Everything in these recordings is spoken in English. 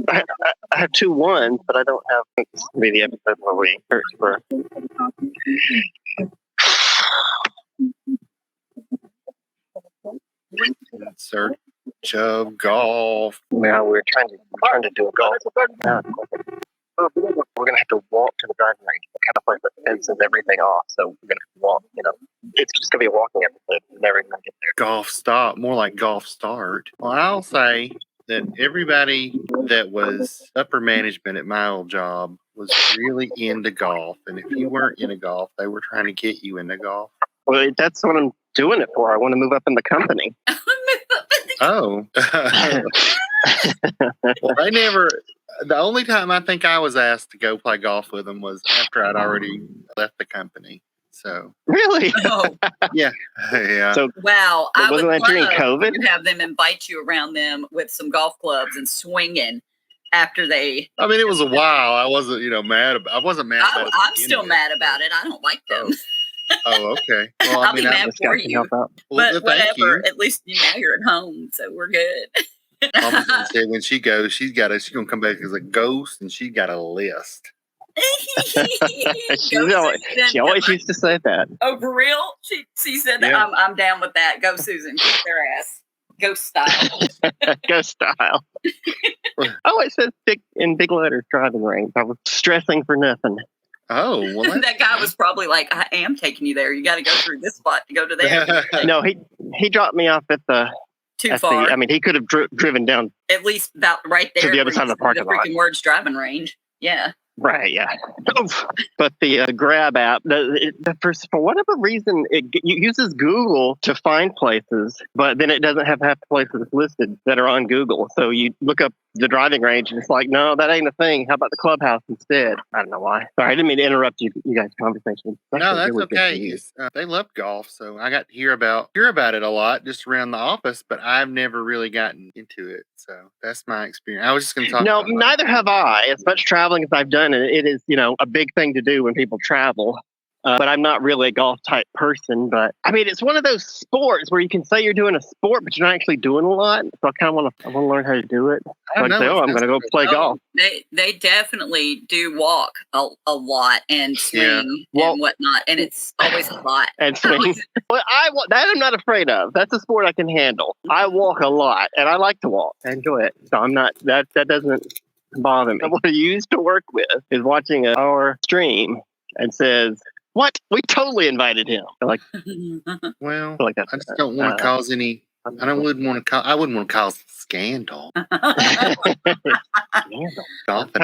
I have 2 ones, but I don't have maybe the episode where we search for. Search of golf. Now we're trying to do a golf. We're gonna have to walk to the driving range. The kind of place that fences everything off, so we're gonna walk. It's just gonna be a walking episode. We're never gonna get there. Golf stop, more like golf start. Well, I'll say that everybody that was upper management at my old job was really into golf, and if you weren't into golf, they were trying to get you into golf. Well, that's what I'm doing it for. I want to move up in the company. Oh. They never. The only time I think I was asked to go play golf with them was after I'd already left the company. So really, yeah. So wow, I wasn't would that during love COVID? to have them invite you around them with some golf clubs and swinging after they. I mean, it was a while. I wasn't, mad. I wasn't mad. About it I'm still mad about it. I don't like them. Oh, okay. Well, I'll be mad for you. Well, but whatever. At least now you're at home, so we're good. Mama's gonna say when she goes, she's gonna come back as a ghost, and she got a list. She always used to say that. Oh, for real? She said that. Yeah. I'm down with that. Go, Susan. Kick their ass. Ghost style. Ghost style. Oh, it says in big letters driving range. I was stressing for nothing. Oh, well, that guy was probably like, I am taking you there. You got to go through this spot to go to there. No, he dropped me off at the. Too far. I mean, he could have driven down. At least about right there. To the other side of the parking lot. Freaking Words driving range. Yeah. Right, yeah. But the Grab app, for whatever reason, it uses Google to find places, but then it doesn't have half the places listed that are on Google. So you look up the driving range, and it's like, no, that ain't a thing. How about the clubhouse instead? I don't know why. Sorry, I didn't mean to interrupt you guys' conversation. No, that's okay. They love golf, so I got to hear about it a lot just around the office, but I've never really gotten into it. So that's my experience. I was just going to talk. No, neither have I. As much traveling as I've done, and it is, a big thing to do when people travel. But I'm not really a golf type person. But I mean, it's one of those sports where you can say you're doing a sport, but you're not actually doing a lot. So I kind of want to learn how to do it. So I say, I'm going to go play golf. They definitely do walk a lot and swing and whatnot, and it's always a lot. And swing. Well, that I'm not afraid of. That's a sport I can handle. I walk a lot, and I like to walk. I enjoy it. So I'm not. That doesn't bother me. What I used to work with is watching our stream and says, what? We totally invited him. Like, well, like I just don't want to cause any. I wouldn't want to cause scandal. Hey,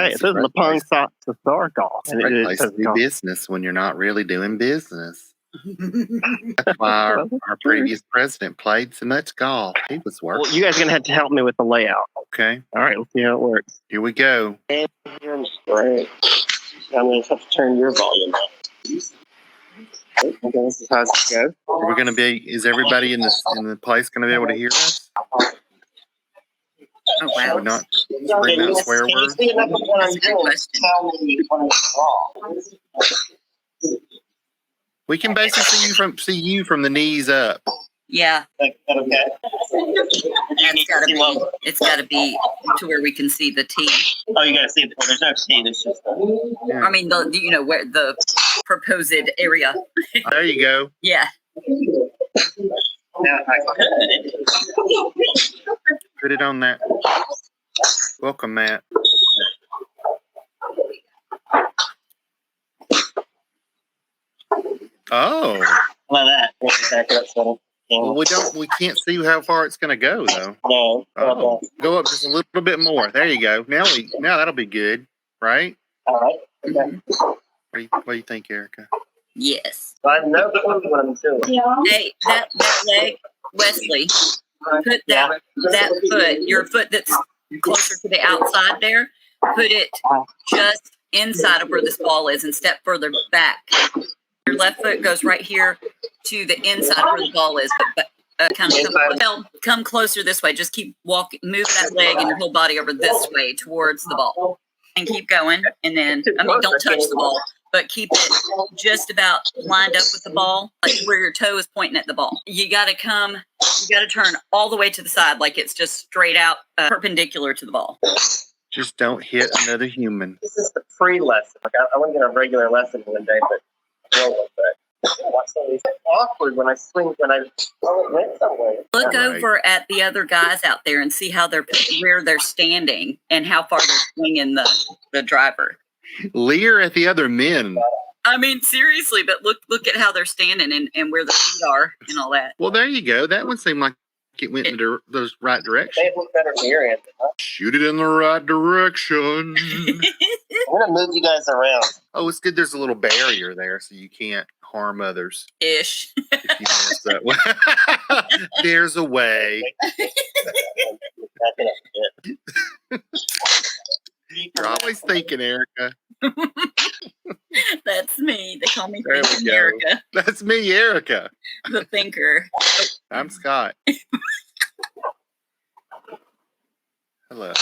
it says Lapong Star Golf. It's a great place to do business when you're not really doing business. That's why our previous president played so much golf. He was working. Well, you guys are gonna have to help me with the layout. Okay. All right. Let's see how it works. Here we go. Great. I'm gonna have to turn your volume up. Okay, this is how it's going. Are we going to be? Is everybody in the place going to be able to hear us? Oh wow! Should we not bring that swear word? That's a good question. We can basically see you from the knees up. Yeah. Okay. It's got to be to where we can see the T. Oh, you got to see it. Well, there's no T. There's just. I mean, where the proposed area. There you go. Yeah. Now I Put it on that. Welcome, Matt. Oh. Like that. Back up, so. Well, we can't see how far it's going to go, though. No. Oh, go up just a little bit more. There you go. Now that'll be good, right? All right. Okay. What do you think, Erica? Yes. I know what I'm doing. Hey, that leg, Wesley, put that foot, your foot that's closer to the outside there, put it just inside of where this ball is and step further back. Your left foot goes right here to the inside where the ball is, but kind of come closer this way. Just keep walking, move that leg and your whole body over this way towards the ball, and keep going. And then, don't touch the ball. but keep it just about lined up with the ball, like where your toe is pointing at the ball. You got to turn all the way to the side, like it's just straight out perpendicular to the ball. Just don't hit another human. This is the free lesson. Like I want to get a regular lesson one day, but roll with it. It's awkward when I swing when I went somewhere. Look over at the other guys out there and see how where they're standing and how far they're swinging the driver. Leer at the other men. I mean, seriously, but look at how they're standing and where the feet are and all that. Well, there you go. That one seemed like it went in the right direction. They look better here, Anthony. Shoot it in the right direction. I'm gonna move you guys around. Oh, it's good. There's a little barrier there, so you can't harm others. Ish. If you mess that way. There's a way. You're always thinking, Erica. That's me. They call me There we Thinking go. Erica, That's me, Erica. the thinker. I'm Scott. Hello.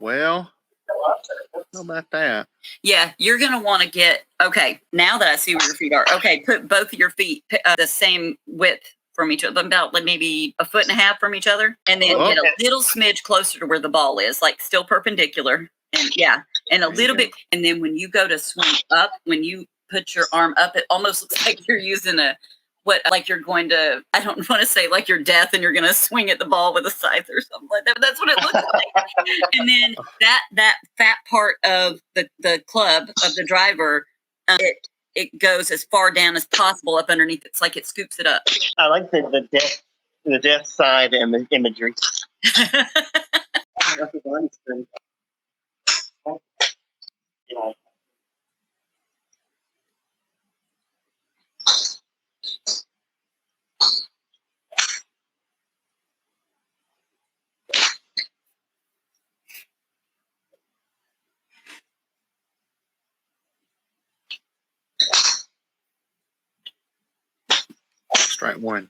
Well, how about that? Yeah, you're going to want to get, okay, now that I see where your feet are, okay, put both of your feet the same width from each other, about like maybe 1.5 feet from each other, and then get a little smidge closer to where the ball is, like still perpendicular. And and a little bit. And then when you go to swing up, when you put your arm up, it almost looks like you're using like you're going to, I don't want to say like you're death and you're going to swing at the ball with a scythe or something like that. But that's what it looks like. And then that fat part of the club of the driver, it goes as far down as possible up underneath. It's like it scoops it up. I like the death side imagery. Strike one.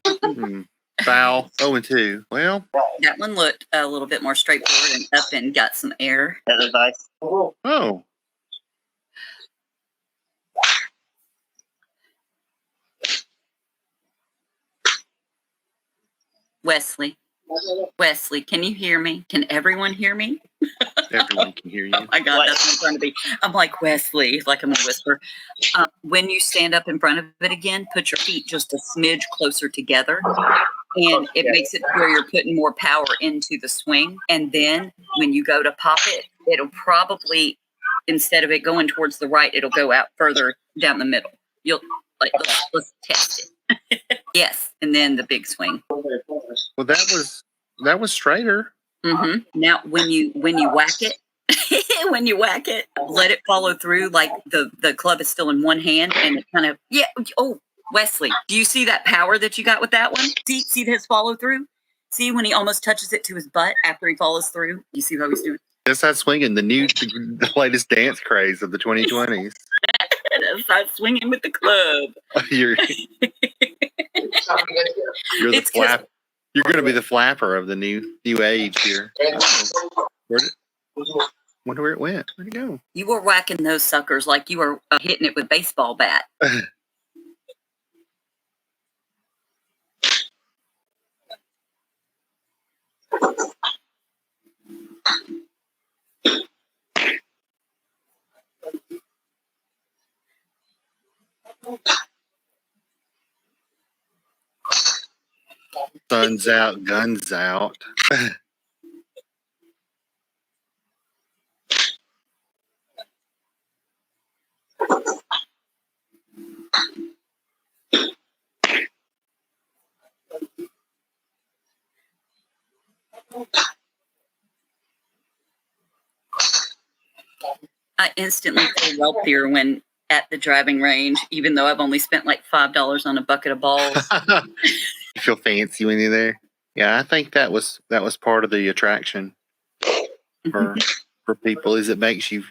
Foul. 0-2. Well, That one looked a little bit more straightforward and up and got some air. That advice. oh. Wesley, can you hear me? Can everyone hear me? Everyone can hear you. Oh my God, that's what I'm trying to be. I'm like Wesley, like I'm gonna whisper. When you stand up in front of it again, put your feet just a smidge closer together. And it makes it where you're putting more power into the swing. And then when you go to pop it, it'll probably, instead of it going towards the right, it'll go out further down the middle. You'll let's test it. Yes, and then the big swing. Well, that was straighter. Mm-hmm. Now, when you whack it, let it follow through. Like the club is still in one hand, and it kind of Oh, Wesley, do you see that power that you got with that one? See his follow through. See when he almost touches it to his butt after he follows through. You see how he's doing? That's that swinging. The latest dance craze of the 2020s. That's not swinging with the club. You're the flap. You're going to be the flapper of the new age here. Wonder where it went. Where'd it go? You were whacking those suckers like you were hitting it with a baseball bat. Sun's out, guns out. I instantly feel wealthier when at the driving range, even though I've only spent like $5 on a bucket of balls. You feel fancy when you're there. Yeah, I think that was part of the attraction for people. Is it makes you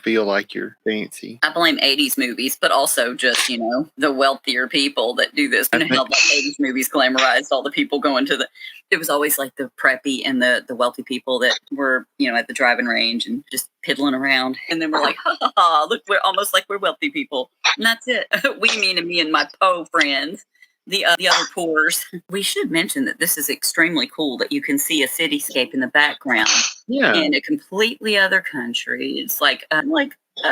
feel like you're fancy. I blame 80s movies, but also just, the wealthier people that do this. How 80s movies glamorized all the people going to it was always like the preppy and the wealthy people that were, at the driving range and just piddling around. And then we're like, ha ha ha, look, we're almost like we're wealthy people. And that's it. We mean me and my po friends. The other poors. We should mention that this is extremely cool that you can see a cityscape in the background in a completely other country. It's like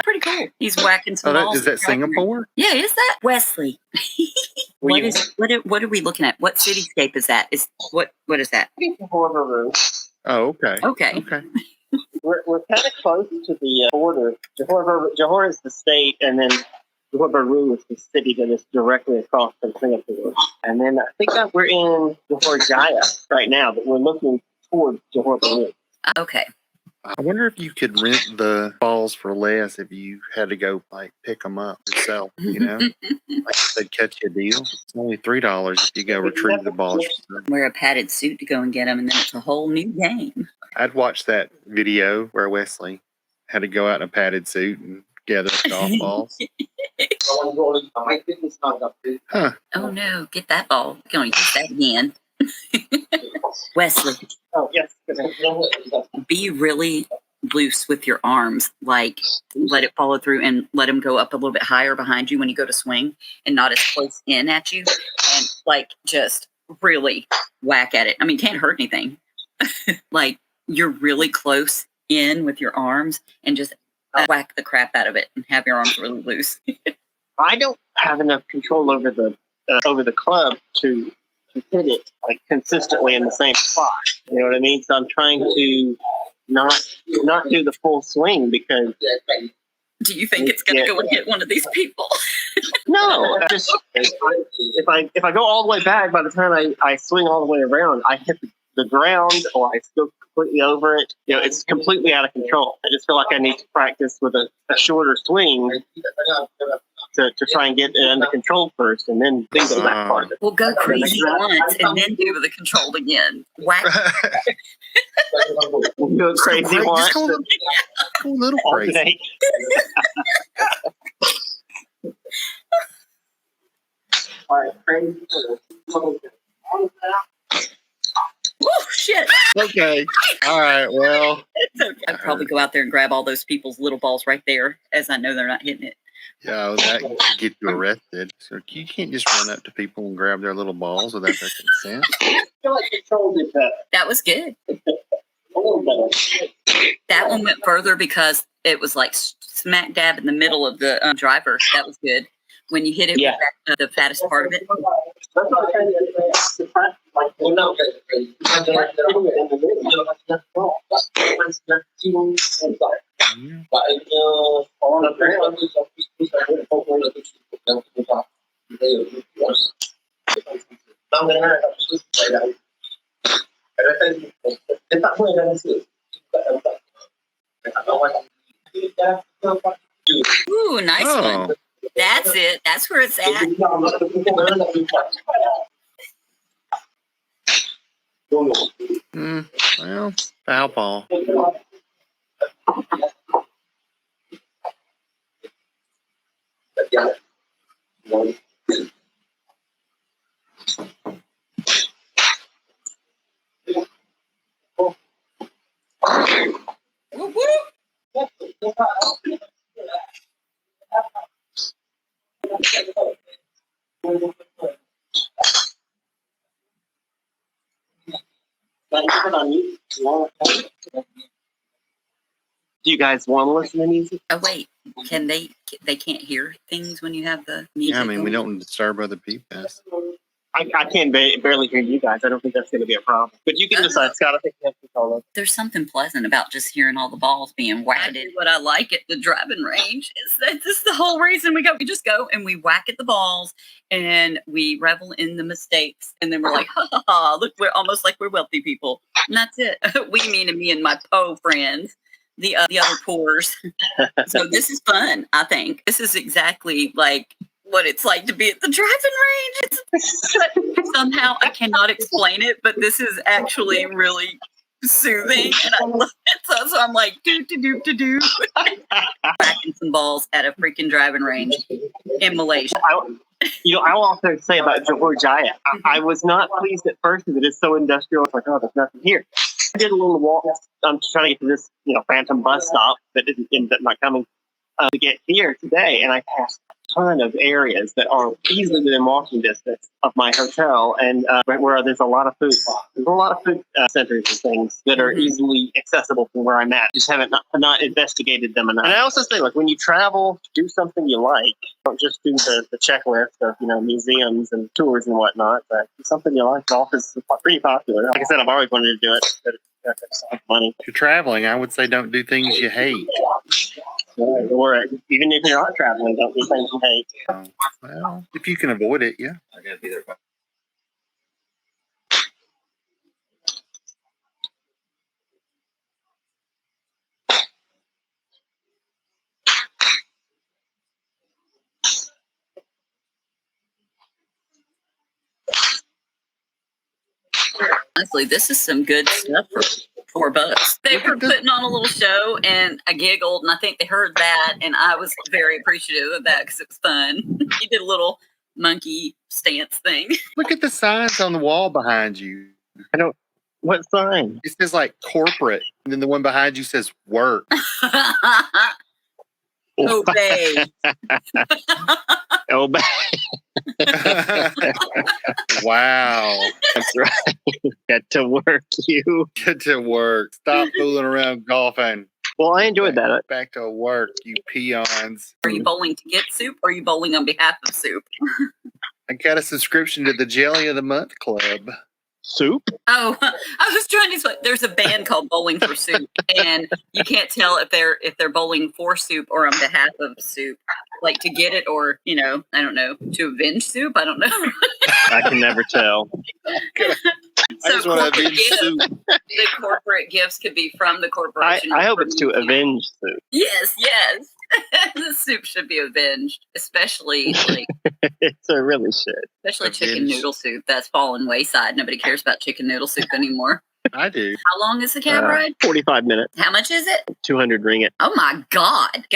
pretty cool. He's whacking some balls. Is that Singapore? Yeah, is that Wesley? What are we looking at? What cityscape is that? What is that? Oh, okay. Okay. We're kind of close to the border. Johor is the state, and then Johor Bahru is the city that is directly across from Singapore. And then I think that we're in Johor Jaya right now, but we're looking toward Johor Bahru. Okay. I wonder if you could rent the balls for less if you had to go pick them up yourself. They'd catch you a deal. It's only $3 if you go retrieve the balls. Wear a padded suit to go and get them, and then it's a whole new game. I'd watched that video where Wesley had to go out in a padded suit and gather golf balls. Huh. Oh no, get that ball. You're going to use that again. Wesley. Oh, yes. Be really loose with your arms. Let it follow through and let them go up a little bit higher behind you when you go to swing and not as close in at you. And just really whack at it. I mean, can't hurt anything. You're really close in with your arms and just whack the crap out of it and have your arms really loose. I don't have enough control over the club to hit it consistently in the same spot. You know what I mean? So I'm trying to not do the full swing because. Do you think it's going to go and hit one of these people? No, just if I go all the way back, by the time I swing all the way around, I hit the ground or I go completely over it. It's completely out of control. I just feel like I need to practice with a shorter swing to try and get it under control first, and then go back farther. We'll go crazy once and then do the controlled again. Whack. We'll go crazy once. Go a little crazy. All right, crazy. Oh, shit. Okay. All right. Well, it's okay. I'd probably go out there and grab all those people's little balls right there, as I know they're not hitting it. Yeah, that could get you arrested. So you can't just run up to people and grab their little balls without their consent. I feel like control did that. That was good. That one went further because it was smack dab in the middle of the driver. That was good. When you hit it with the fattest part of it. That's what I'm trying to Ooh, nice one. That's it. That's where it's at. Well, foul ball. Do you guys want to listen to music? Oh wait, can they can't hear things when you have the music? Yeah, I mean, we going? don't disturb other people. I can barely hear you guys. I don't think that's going to be a problem. But you can decide, Scott. I think you have control of it. There's something pleasant about just hearing all the balls being whacked. What I like at the driving range is that this is the whole reason we go. We just go and we whack at the balls and we revel in the mistakes. And then we're like, ha ha ha, look, we're almost like we're wealthy people. And that's it. We mean me and my po friends. The other poors. So this is fun, I think. This is exactly what it's like to be at the driving range. Somehow I cannot explain it, but this is actually really soothing, and I love it. So I'm like, do. Cracking some balls at a freaking driving range in Malaysia. I will also say about Johor Jaya, I was not pleased at first because it is so industrial. It's like, oh, there's nothing here. I did a little walk. I'm trying to get to this, phantom bus stop that didn't end up not coming to get here today, and I passed a ton of areas that are easily within walking distance of my hotel, and where there's a lot of food. There's a lot of food centers and things that are easily accessible from where I'm at. Just haven't not investigated them enough. And I also say, like, when you travel, do something you like. Don't just do the checklist of museums and tours and whatnot, but do something you like. Golf is pretty popular. Like I said, I've always wanted to do it, but it's money. If you're traveling, I would say don't do things you hate. Or even if you're not traveling, don't do things you hate. Well, if you can avoid it, yeah. I gotta be there. Honestly, this is some good stuff for $4. They were putting on a little show, and I giggled, and I think they heard that, and I was very appreciative of that because it was fun. You did a little monkey stance thing. Look at the signs on the wall behind you. What sign? It says like corporate, and then the one behind you says work. Obey. Obey. Wow. That's right. Get to work, you. Get to work. Stop fooling around golfing. Well, I enjoyed that. Back to work, you peons. Are you bowling to get soup, or are you bowling on behalf of soup? I got a subscription to the Jelly of the Month Club. Soup? Oh, I was trying to explain. There's a band called Bowling for Soup, and you can't tell if they're bowling for soup or on behalf of soup, like to get it, or I don't know, to avenge soup. I don't know. I can never tell. I just want to avenge soup. The corporate gifts could be from the corporation. I hope it's to avenge soup. Yes. The soup should be avenged, especially It's a really should. especially chicken noodle soup. That's fallen wayside. Nobody cares about chicken noodle soup anymore. I do. How long is the cab ride? 45 minutes. How much is it? 200 ringgit. Oh my God.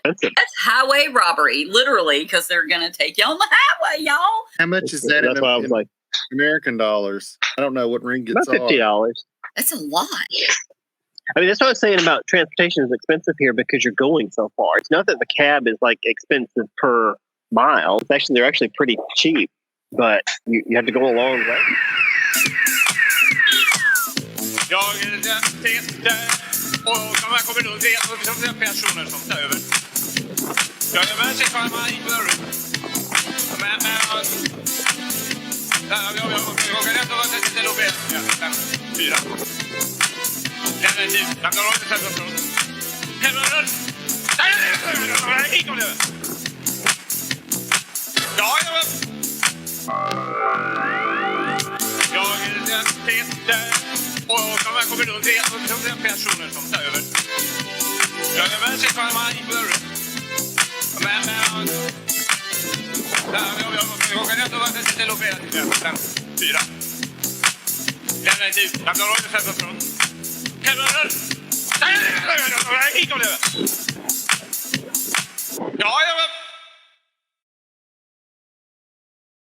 That's That's highway robbery, literally, because they're going to take you on the highway, y'all. How much is that That's why I was like, American dollars? I don't know what ringgits about $50. That's a lot. I mean, that's what I was saying about transportation is expensive here because you're going so far. It's not that the cab is like expensive per mile. They're actually pretty cheap, but you have to go a long way. Jag testar och man kommer då se personer som tar över. Jag är med sig för mig i början. Men jag kan ändå vara till och med 4. Den är typ. Jag kan inte sätta från. Hemma. Nej, kom det. Ja. Jag testar och man kommer då se personer som tar över. Jag är med sig för mig i början. Men jag kan ändå vara till och med 4. Den är typ. Jag kan inte sätta från. Hemma. Nej, kom det. Ja.